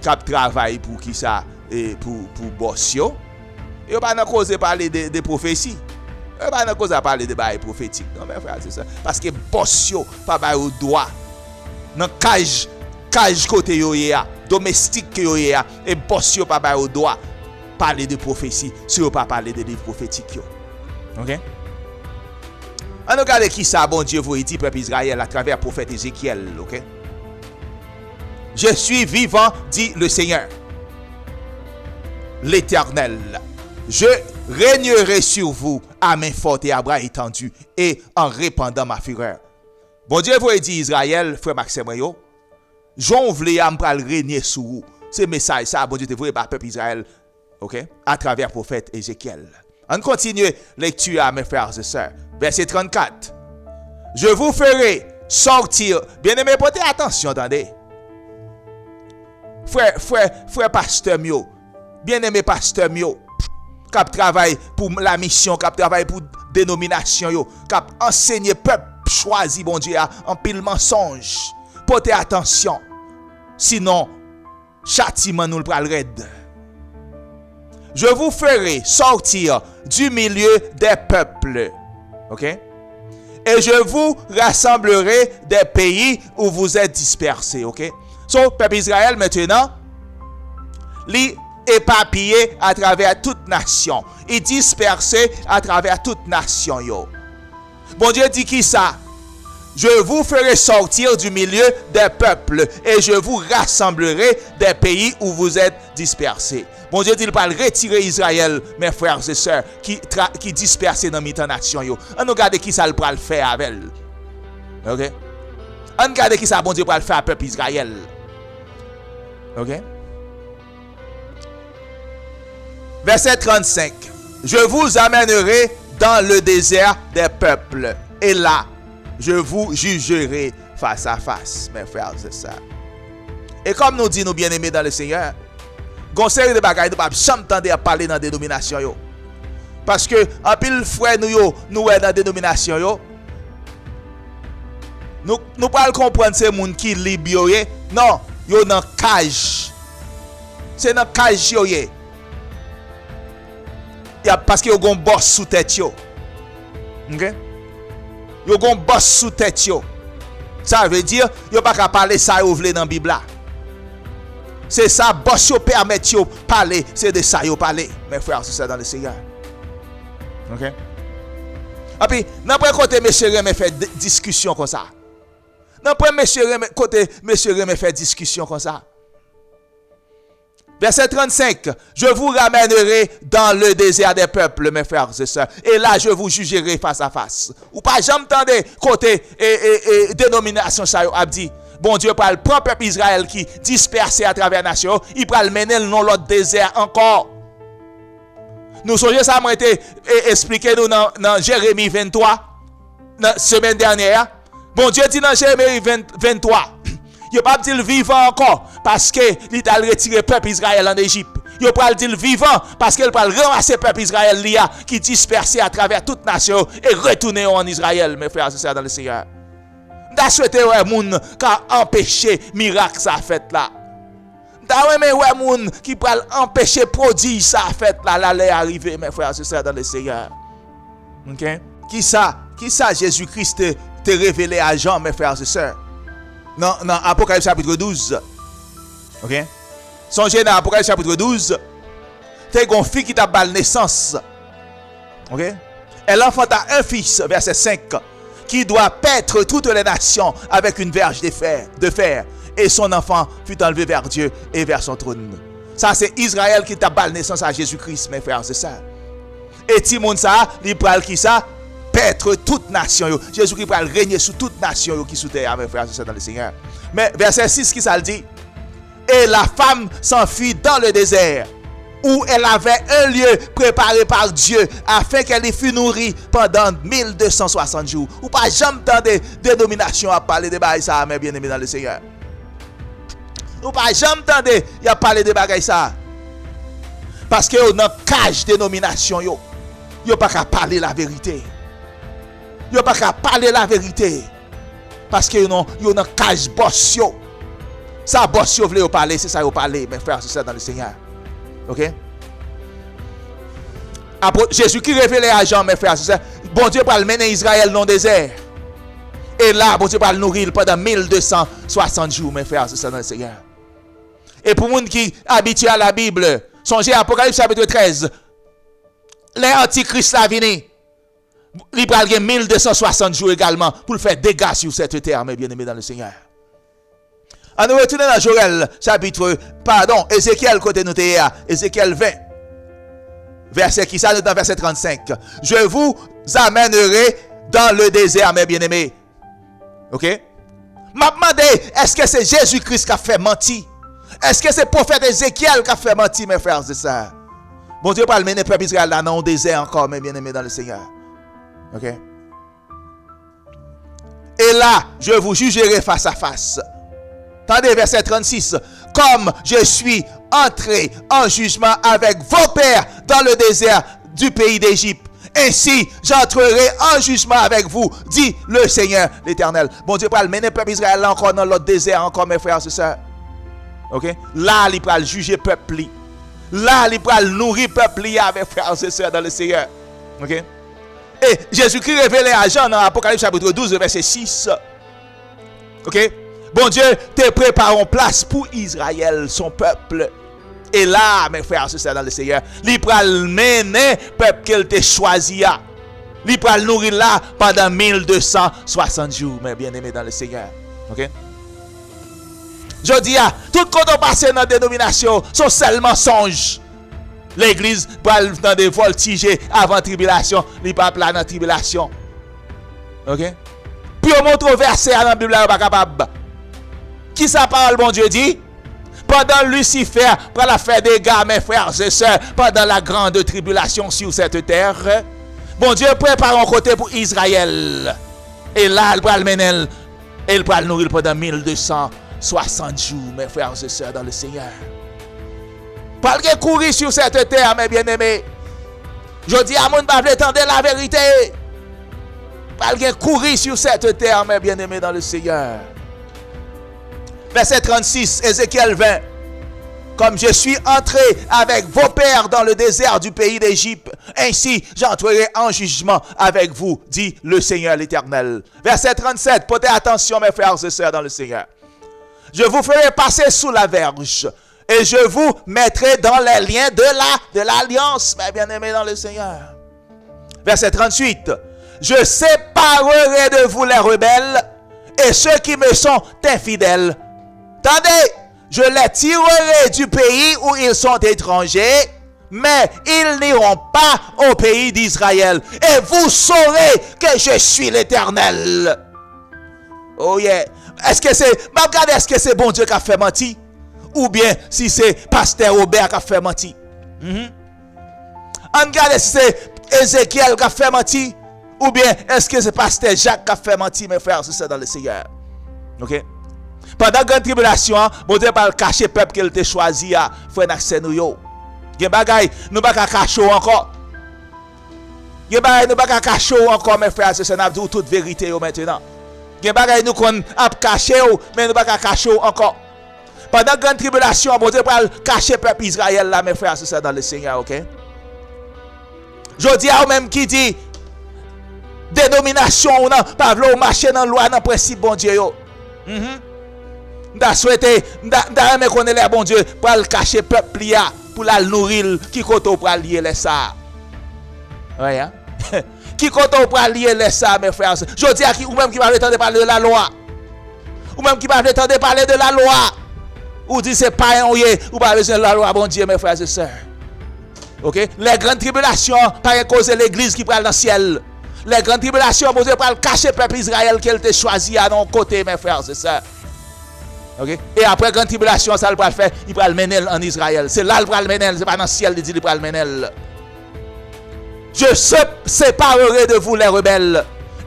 cap travail pour qui ça et pour boss yo. Et pas dans cause parler de prophétie. Et pas dans cause parler de bail prophétique. Non mes frères, c'est ça. Parce que boss yo pas ba au droit. Dans cage côté yo ya, domestique yo ya et boss yo pas ba au droit parler de prophétie, si yo pas parler de livre prophétique yo. OK? On regarde qui ça bon Dieu vous dit peuple Israël à travers le prophète Ézéchiel, OK? Je suis vivant, dit le Seigneur, l'Éternel. Je régnerai sur vous à main forte et à bras étendus et en répandant ma fureur. Bon Dieu vous dit Israël, frère Maxime yo, j'en voulais am pral régner sur vous. C'est message ça bon Dieu te voulait par peuple Israël, OK? À travers le prophète Ézéchiel. On continue lecture à mes frères et sœurs. Verset 34. Je vous ferai sortir. Bien-aimés, portez attention, attendez. Frère pasteur mio. Bien-aimé pasteur mio. Cap travail pour la mission, cap travail pour dénomination yo, cap enseigner peuple choisi bon Dieu en pile mensonge. Portez attention. Sinon châtiment nous le pral raide. Je vous ferai sortir du milieu des peuples. OK? Et je vous rassemblerai des pays où vous êtes dispersés. OK? So, peuple Israël maintenant, li éparpillé à travers toute nation. Il dispersé à travers toute nation. Yo. Bon Dieu dit qui ça? Je vous ferai sortir du milieu des peuples et je vous rassemblerai des pays où vous êtes dispersés. Bon Dieu dit il va retirer Israël, mes frères et sœurs, qui dispersés dans la nation. On regarde qui ça le faire avec elle. OK? On regarde qui ça bon Dieu va le faire avec le peuple Israël. OK? Verset 35. Je vous amènerai dans le désert des peuples et là je vous jugerai face à face, mes frères et sœurs. Et comme nous dit nos bien-aimés dans le Seigneur, conseil de bagaille de pas jamais tendre à parler dans dénomination yo. Parce que en pile frère nous est dans dénomination yo. Nous pas comprendre ces monde qui libre yo. Non, yo dans cage. C'est dans cage yo. Parce que yo gon boss sous tête yo. OK? Yo gon boss sous tête yo. Ça veut dire yo pas ka parler ça yo vle dans Bible là. C'est ça boss yo permet yo parler, c'est de ça yo parler. Mes frères, c'est ça dans le Seigneur. OK? Et puis n'après côté monsieur me fait discussion comme ça. Non, pas monsieur côté monsieur Rémé fait discussion comme ça. Verset 35. Je vous ramènerai dans le désert des peuples, mes frères et sœurs. Et là, je vous jugerai face à face. Ou pas, j'entendais côté et dénomination ça a dit. Bon Dieu parle propre peuple Israël qui dispersé à travers la nation, il va le mener dans l'autre désert encore. Nous sommes ça m'a été expliqué nous dans Jérémie 23 la semaine dernière. Bon Dieu dit dans Jérémie 23, il pas dit le vivant encore parce que il a retiré peuple Israël en Égypte. Il pas dit le vivant parce qu'il va ramasser peuple Israël qui dispersé à travers toute nation et retourner en Israël, mes frères et sœurs dans le Seigneur. D'as souhaité ouais moun qui empêché miracle ça fait là. D'as ouais moun qui peut empêcher prodige ça fait là l'aller arriver mes frères et sœurs dans le Seigneur. OK? Qui ça Jésus-Christ te révélé à Jean mes frères et sœurs. Non Apocalypse chapitre 12. OK? Songez dans Apocalypse chapitre 12, t'es une fille qui t'a bal naissance. OK? Elle enfanta un fils verset 5. Qui doit paître toutes les nations avec une verge de fer. Et son enfant fut enlevé vers Dieu et vers son trône. Ça, c'est Israël qui t'a bal naissance à Jésus-Christ, mes frères, c'est ça. Et Timon, ça, il parle qui ça? Paître toute nation. Jésus-Christ va régner sur toute nation qui sous terre, mes frères, c'est ça dans le Seigneur. Mais verset 6, qui ça le dit? Et la femme s'enfuit dans le désert, où elle avait un lieu préparé par Dieu afin qu'elle y fût nourrie pendant 1260 jours. Ou pas jamais dans des dénominations à parler de bagages ça, mes bien-aimés dans le Seigneur. Ou pas jamais dans des y a parlé de bagages ça. Parce que dans cage dénomination yo pas qu'à parler la vérité. Yo pas qu'à parler la vérité. Parce que yo dans cage boss yo. Ça boss yo veut parler, c'est ça yo parler, mes frères, c'est ça dans le Seigneur. OK? Jésus qui révélait à Jean, mes frères, c'est ça. Bon Dieu va le mener Israël dans le désert. Et là, bon Dieu va le nourrir pendant 1260 jours, mes frères, c'est ça dans le Seigneur. Et pour les gens qui sont habitués à la Bible, songez à Apocalypse chapitre 13. Les antichrists là viennent. Il va avoir 1260 jours également pour faire dégâts sur cette terre, mes bien-aimés dans le Seigneur. On nous retourne dans Joël chapitre, Ézéchiel côté nous Ézéchiel 20. Verset qui ça dans verset 35. Je vous amènerai dans le désert mes bien-aimés. OK? M'a demandé, est-ce que c'est Jésus-Christ qui a fait mentir? Est-ce que c'est le prophète Ézéchiel qui a fait mentir mes frères et sœurs? Bon Dieu pas le mener le peuple Israël dans le désert encore mes bien-aimés dans le Seigneur. OK? Et là, je vous jugerai face à face. Attendez, verset 36. Comme je suis entré en jugement avec vos pères dans le désert du pays d'Égypte, ainsi j'entrerai en jugement avec vous, dit le Seigneur l'Éternel. Bon Dieu, va mener le peuple Israël encore dans l'autre désert, encore mes frères et sœurs. OK? Là, il va juger le peuple. Là, il va nourrir le peuple avec frères et sœurs dans le Seigneur. OK? Et Jésus-Christ révélé à Jean dans Apocalypse chapitre 12, verset 6. OK? Bon Dieu, te prépare en place pour Israël, son peuple. Et là, mes frères et sœurs dans le Seigneur, il va mener le peuple qu'il t'a choisi. Il va le nourrir là pendant 1260 jours, mes bien-aimés dans le Seigneur. OK? Je dis, tout quand on passe dans la dénomination, sont seulement songes. L'église va dans des voltiges avant la tribulation, il va pas dans la tribulation. OK? Puis on montre au verset dans la Bible, on pas capable. Qui sa parole, bon Dieu dit? Pendant Lucifer, pour la faire des gars, mes frères et sœurs, pendant la grande tribulation sur cette terre, bon Dieu prépare un côté pour Israël. Et là, il va le mener, et il va le nourrir pendant 1260 jours, mes frères et sœurs, dans le Seigneur. Pas de courir sur cette terre, mes bien-aimés. Je dis à mon peuple, attendez la vérité. Pas de courir sur cette terre, mes bien-aimés, dans le Seigneur. Verset 36, Ézéchiel 20. Comme je suis entré avec vos pères dans le désert du pays d'Égypte, ainsi j'entrerai en jugement avec vous, dit le Seigneur l'Éternel. Verset 37, portez attention mes frères et sœurs dans le Seigneur. Je vous ferai passer sous la verge et je vous mettrai dans les liens de l'alliance, mes bien-aimés dans le Seigneur. Verset 38, je séparerai de vous les rebelles et ceux qui me sont infidèles. Attendez, je les tirerai du pays où ils sont étrangers, mais ils n'iront pas au pays d'Israël. Et vous saurez que je suis l'Éternel. Oh yeah. Est-ce que c'est bon Dieu qui a fait mentir? Ou bien si c'est pasteur Robert qui a fait mentir? On regarde si c'est Ézéchiel qui a fait mentir? Ou bien est-ce que c'est pasteur Jacques qui a fait mentir, mes frères, c'est ça dans le Seigneur? Ok? Pendant la grande tribulation, bon Dieu pas cacher le peuple qu'il a choisi à faire accès nous yo. Gen bagay, nous pas cacher encore. Gen bagay, nous pas cacher encore, mes frères, c'est ça, n'a dit toute vérité yo maintenant. Gen bagay nous qu'on a caché mais nous pas cacher encore. Pendant la grande tribulation, bon Dieu pas cacher le peuple Israël là, mes frères, c'est ça dans le Seigneur, OK? Je dis à même qui dit dénomination ou non, pas vouloir marcher dans la loi, dans le principe, bon Dieu yo. Nda souhaité, nda aimé connaître les bon Dieu pour le cacher peuple là, pour la nourrir, qui koto pour lier les ça. Ouais, hein? Qui koto pour lier les ça, mes frères. Je dis à qui, ou même qui va attendre parler de la loi. Ou même qui va attendre parler de la loi. Ou dit c'est pas un ouye, ou pas besoin de la loi, bon Dieu, mes frères et sœurs. OK? Les grandes tribulations, par cause de l'église qui prend dans le ciel. Les grandes tribulations, bon Dieu, pour le cacher peuple Israël qu'elle t'a choisi à nos côtés, mes frères et sœurs. OK? Et après grande tribulation, ça le va faire, il va le mener en Israël. C'est là le va le mener, c'est pas dans le ciel, il dit il va le mener. Je séparerai de vous les rebelles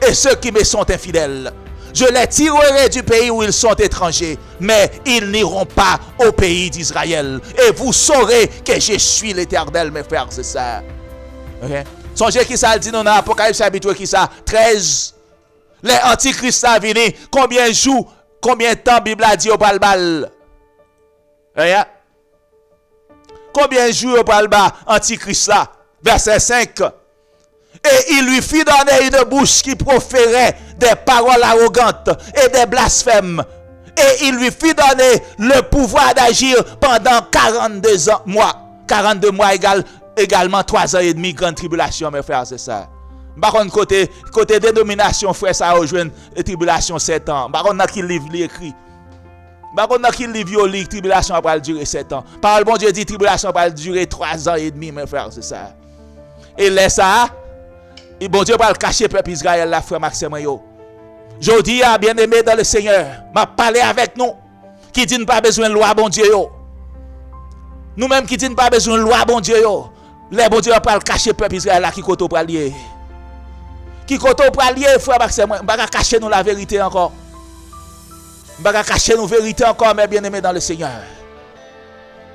et ceux qui me sont infidèles. Je les tirerai du pays où ils sont étrangers, mais ils n'iront pas au pays d'Israël. Et vous saurez que je suis l'Éternel, mes frères et sœurs. OK? Songez qui ça dit dans Apocalypse chapitre qui ça 13. Les antichrists sont venus, combien de jours, combien de temps Bible a dit au balbal? Combien de jours au balbal antichrist là? Verset 5. Et il lui fit donner une bouche qui proférait des paroles arrogantes et des blasphèmes. Et il lui fit donner le pouvoir d'agir pendant 42 mois. 42 mois également 3 ans et demi, grande tribulation, mes frères, c'est ça. Par contre, côté dénomination, frère, ça rejoint tribulation 7 ans. Par contre, dans qui livre écrit. Par contre, dans qui livre lit, tribulation va durer 7 ans. Par le bon Dieu dit, tribulation va durer 3 ans et demi, mes frères, c'est ça. Et laisse ça. Et bon Dieu va le cacher peuple Israël la frère Maxime yo. Je dis à bien-aimé dans le Seigneur, m'a parlé avec nous qui dit pas besoin de loi bon Dieu yo. Nous même qui dit pas besoin de loi bon Dieu yo. Les bon Dieu va le cacher peuple Israël là qui koto pour lier. Qui koto pour lier frère Maxime, pas cacher nous la vérité encore. Pas cacher nous vérité encore mes bien-aimés dans le Seigneur.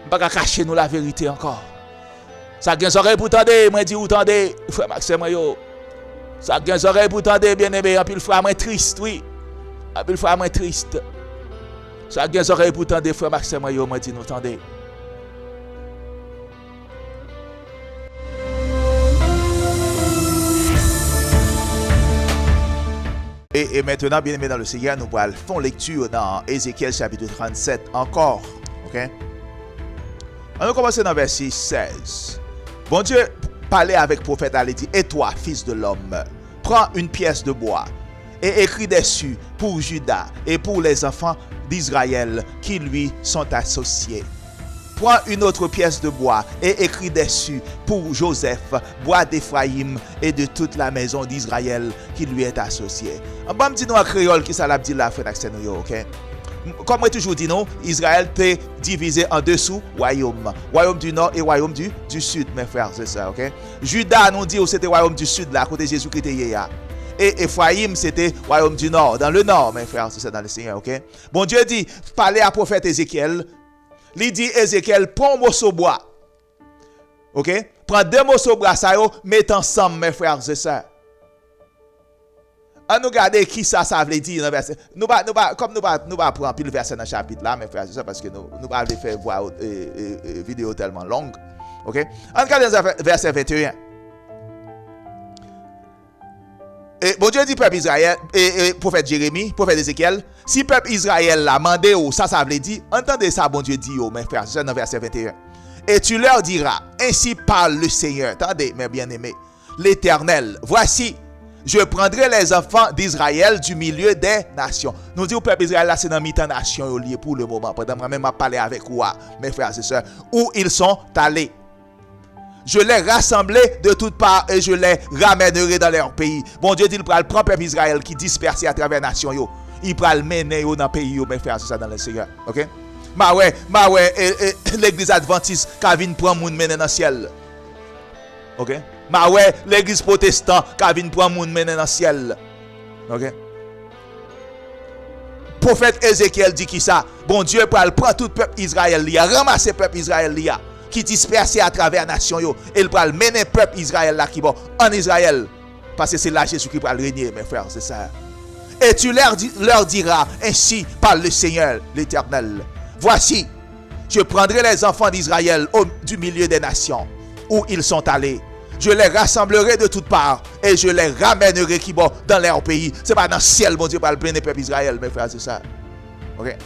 Pas cacher nous la vérité encore. Ça gagne oreille pour tendre, moi dis ou tendez frère Maxime yo. Ça gagne oreille pour tendre bien-aimé, en pile frère moi triste, oui. En pile frère moi triste. Ça gagne oreille pour tendre frère Maxime yo, moi dis nous tendez. Et maintenant, bien-aimé dans le Seigneur, nous allons faire lecture dans Ézéchiel chapitre 37 encore. OK? On va commencer dans verset 16. Bon Dieu parlait avec le prophète, il dit, et toi, fils de l'homme, prends une pièce de bois et écris dessus pour Juda et pour les enfants d'Israël qui lui sont associés. Prends une autre pièce de bois et écris dessus pour Joseph, bois d'Éphraïm et de toute la maison d'Israël qui lui est associée. On va me dire en créole qui ça l'a dit là, frère Axenoyo, ok? Comme moi toujours dit non, Israël peut diviser en deux sous-royaumes. Royaume du nord et royaume du sud, mes frères, c'est ça, ok? Juda nous dit que c'était royaume du sud, là, à côté de Jésus-Christ et et Ephraïm, c'était royaume du nord, dans le nord, mes frères, c'est ça, dans le Seigneur, ok? Bon Dieu dit, parlez à prophète Ézéchiel. Il dit Ézéchiel, prends un morceau de bois. OK? Prends 2 morceaux de bois, ça yo, mets ensemble, mes frères et sœurs. On nous regarder qui ça veut dire dans verset. Nous pas prendre pile verset dans le chapitre là, mes frères et sœurs, parce que nous pas faire voir vidéo tellement longue. OK? On regarde verset 21. Et bon Dieu dit peuple Israël, et prophète Jérémie, prophète Ézéchiel, si peuple Israël l'a mandé ou ça veut dire, entendez ça, bon Dieu dit, mes frères, c'est dans verset 21. Et tu leur diras, ainsi parle le Seigneur, attendez mes bien-aimés, l'Éternel, voici, Je prendrai les enfants d'Israël du milieu des nations. Nous disons, peuple Israël, là, c'est dans mi-temps nation lié pour le moment. Pendant que moi-même, je parlé avec vous, mes frères et sœurs, où ils sont allés. Je les rassemblerai de toutes parts et je les ramènerai dans leur pays. Bon Dieu dit, il prend le peuple Israël qui dispersé à travers les nations. Il prend le mener dans le pays, mes frères et sœurs, dans le Seigneur. Ok? L'église adventiste qui vient prendre moun mener dans le ciel. Ok? L'église protestante qui vient prendre moun mener dans le ciel. Ok? Prophète Ézéchiel dit qui ça? Bon Dieu prend tout le peuple Israël, il a ramassé le peuple Israël qui dispersé à travers la nation. Et il prend mener le peuple Israël là qui va en Israël. Parce que c'est là Jésus qui va régner, mes frères, c'est ça. Et tu leur diras, ainsi parle le Seigneur l'Éternel. Voici, je prendrai les enfants d'Israël du milieu des nations où ils sont allés. Je les rassemblerai de toutes parts et je les ramènerai qui vont dans leur pays. Ce n'est pas dans le ciel, mon Dieu, pour le plein peuple Israël, mes frères, c'est ça. Ok?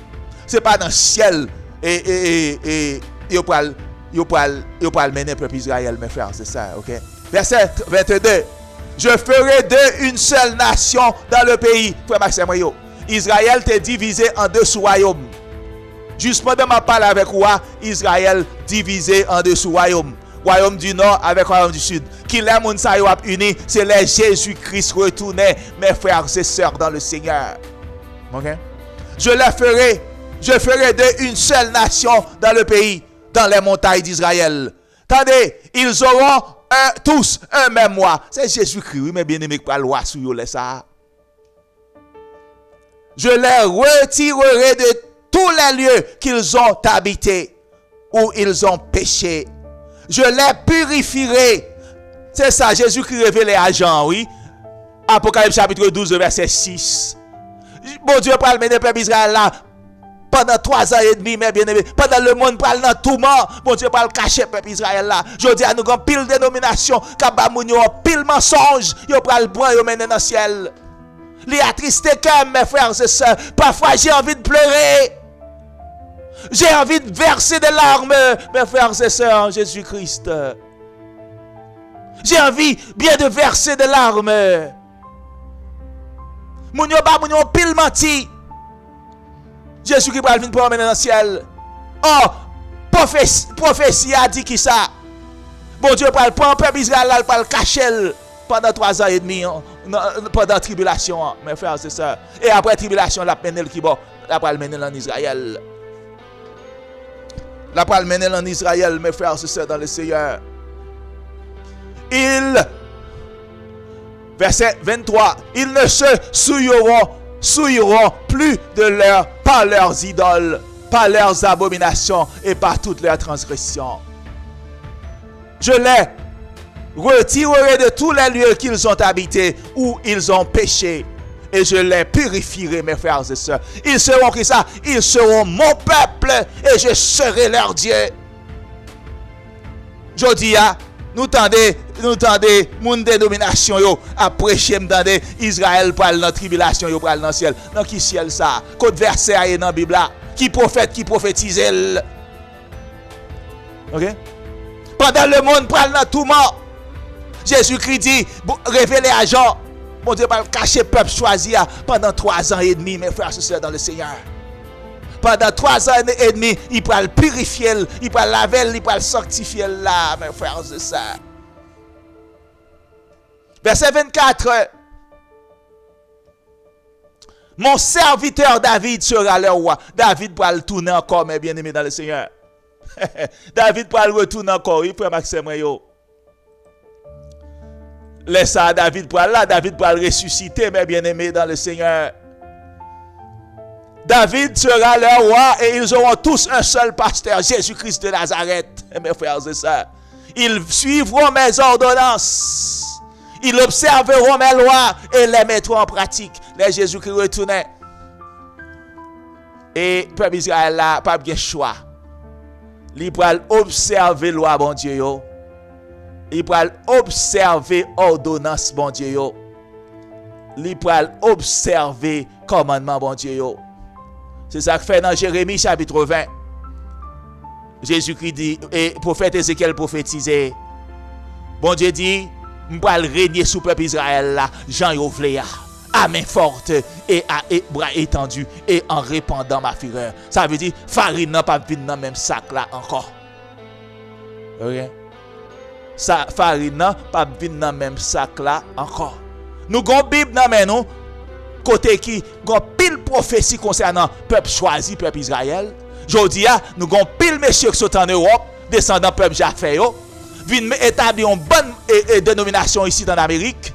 Ce n'est pas dans le ciel et il va le mener le peuple Israël, mes frères, c'est ça. Ok? Verset 22. Je ferai d'eux une seule nation dans le pays. Frère Maxime, Israël t'est divisé en deux sous-royaumes. Juste pendant ma parole avec moi, Israël divisé en deux sous-royaumes. Royaume du Nord avec royaume du Sud. Qui les moun sa yo ap uni, c'est les Jésus-Christ retourné, mes frères et sœurs dans le Seigneur. Ok? Je ferai d'eux une seule nation dans le pays, dans les montagnes d'Israël. Attendez, ils auront tous un même moi. C'est Jésus-Christ, oui, mais bien aimé, pas loi sur yo ça. Je les retirerai de tous les lieux qu'ils ont habités, où ils ont péché. Je les purifierai. C'est ça, Jésus qui révèle à Jean, oui. Apocalypse chapitre 12, verset 6. Bon Dieu parle de peuple Israël là. Pendant 3 ans et demi, mes bien-aimés. Pendant le monde parle dans tout monde. Bon Dieu parle cacher peuple Israël là. Je dis à nous qu'on pile dénomination. Kabamoun yo pile mensonge. Yo pral boire yo mène dans le ciel. Li attristé comme mes frères et sœurs. Parfois j'ai envie de pleurer. J'ai envie de verser des larmes, mes frères et sœurs en Jésus-Christ. J'ai envie bien de verser des larmes. Moun yo pile menti. Jésus-Christ va venir pour emmener dans le ciel. Oh, prophétie a dit qui ça? Bon Dieu parle pas un peuple Israël, il parle cacher pendant 3 ans et demi, pendant la tribulation, mes frères et sœurs. Et après la tribulation, la peine qui va le mener en Israël. La va le mener en Israël, mes frères et sœurs dans le Seigneur. Verset 23, ils ne se souilleront plus par leurs idoles, par leurs abominations et par toutes leurs transgressions. Je les retirerai de tous les lieux qu'ils ont habités, où ils ont péché, et je les purifierai, mes frères et sœurs. Ils seront qui ça? Ils seront mon peuple, et je serai leur Dieu. Je dis, nous tendez, moun dénomination yo, à prêcher, m'tendez, Israël pral dans tribulation, yo pral dans ciel. Dans qui ciel ça? Côte verset aille dans la Bible là. Qui prophète, qui prophétise. Ok? Pendant le monde pral dans tout mort. Jésus-Christ dit, révélez à Jean, mon Dieu va cacher peuple choisi pendant 3 ans et demi, mes frères et sœurs dans le Seigneur. Pendant 3 ans et demi, il va le purifier, il va le laver, il va le sanctifier là, mes frères et sœurs. Verset 24. Mon serviteur David sera le roi. David va le tourner encore, mes bien-aimés dans le Seigneur. David va le retourner encore, il peut Maxime yo. Laisse ça à David pour là, David va le ressusciter, mes bien-aimés dans le Seigneur. David sera leur roi et ils auront tous un seul pasteur, Jésus-Christ de Nazareth, mes frères et sœurs. Ils suivront mes ordonnances. Ils observeront mes lois et les mettront en pratique. Les Jésus-Christ retournait. Et le peuple Israël là, pas de choix. Ils vont observer la loi, bon Dieu. Ils vont observer l'ordonnance, bon Dieu. Ils vont observer le commandement, bon Dieu. C'est ça que fait dans Jérémie chapitre 20. Jésus-Christ dit, et prophète Ézéchiel prophétisait. Bon Dieu dit, m'pral régner sous peuple Israël là, Jean yo vle à main forte et à bras étendus et en répandant ma fureur. Ça veut dire farine n'a pas vinn dans même sac là encore. OK? Ça farine n'a pas vinn dans même sac là encore. Nous gon Bible dans main nous côté qui gon pile prophétie concernant peuple choisi, peuple Israël. Jodi a nous gon pile monsieur qui sont en Europe, descendant peuple Jafé yo, vinn établir une bonne dénomination ici en Amérique.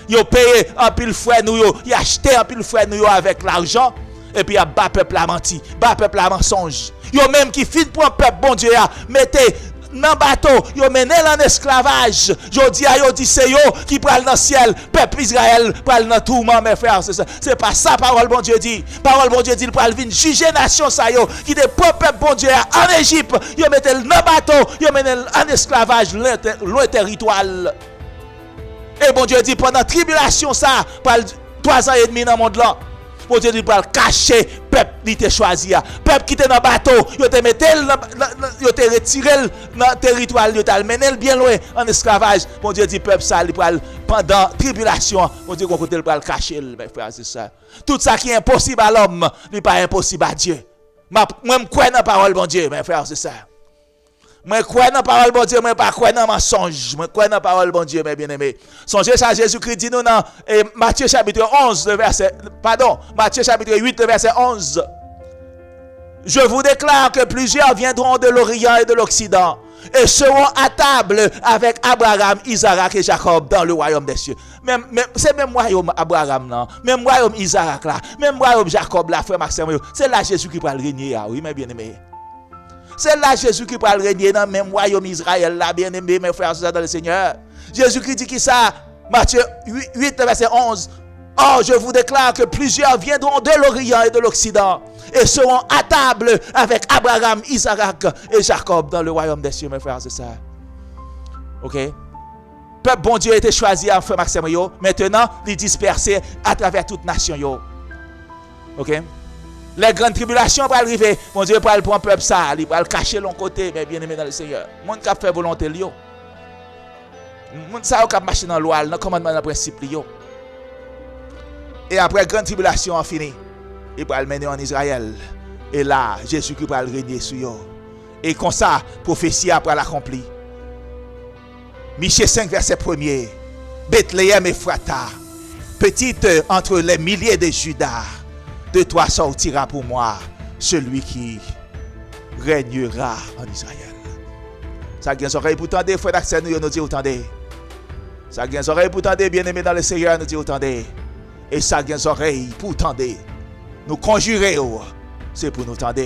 Yo payé un pile frère nous yo, y acheté un pile frère nous yo avec l'argent et puis y a bas peuple a menti, bas peuple a mensonge. Yo même qui fin pour un peuple bon Dieu a mettez dans bateau, yo mené en esclavage. Jodi a yo dit c'est yo qui pral dans ciel, peuple Israël pral dans tourment mes frères, c'est ça. C'est pas ça parole bon Dieu dit. Parole bon Dieu dit il pral vinn juger nation ça yo qui des peuple bon Dieu en Égypte, yo mettez dans bateau, yo mené en esclavage loin territoire. Et bon Dieu dit pendant tribulation ça, par 3 ans et demi dans le monde là, bon Dieu dit pour cacher peuple qui t'a choisi, peuple qui était dans le bateau, il t'a metté, il t'a retiré dans le territoire, il t'a mené bien loin en esclavage. Bon Dieu dit peuple ça, pendant tribulation, bon Dieu qu'on côté le cacher, mes frères, c'est ça. Tout ça qui est impossible à l'homme, n'est pas impossible à Dieu. Moi je crois dans la parole bon Dieu, mes frères, c'est ça. Moi crois dans la parole bon Dieu, moi pas crois dans mensonge. Moi crois dans la parole bon Dieu, mes bien-aimés. Songez ça Jésus-Christ dit nous dans Matthieu chapitre 11 le verset Matthieu chapitre 8 le verset 11. Je vous déclare que plusieurs viendront de l'Orient et de l'Occident et seront à table avec Abraham, Isaac et Jacob dans le royaume des cieux. C'est même royaume Abraham là, même royaume Isaac là, même royaume Jacob là, frère Maxime. C'est là Jésus qui va régner, oui mes bien-aimés. C'est là Jésus qui va régner dans le même royaume Israël, là, bien aimé, mes frères et sœurs dans le Seigneur. Jésus qui dit qui ça? Matthieu 8, verset 11. Oh, je vous déclare que plusieurs viendront de l'Orient et de l'Occident et seront à table avec Abraham, Isaac et Jacob dans le royaume des cieux, mes frères et sœurs. OK? Peuple bon Dieu a été choisi en frère Maxime. Maintenant, il est dispersé à travers toute nation. Yo. OK? Les grandes tribulations vont arriver. Mon Dieu, pour prendre peuple ça, il va le cacher de l'autre côté, mais bien aimé dans le Seigneur. Mon qui a fait volonté de Dieu. Mon ça qui a marché dans la loi, dans le commandement, dans le principe de Dieu. Et après la grande tribulation en fini, il va le mener en Israël. Et là, Jésus qui va le régner sur eux. Et comme ça, prophétie après l'accompli. Michée 5, verset 1er. Bethléem et Frata, petite entre les milliers de Judas. De toi sortira pour moi celui qui régnera en Israël. Ça a des oreilles pour tendre, frère d'accès, nous dit entendez. Ça a des oreilles pour tendre, bien-aimé dans le Seigneur, nous dit entendez. Et ça a des oreilles pour tendre. Nous conjurer, c'est pour nous tendre.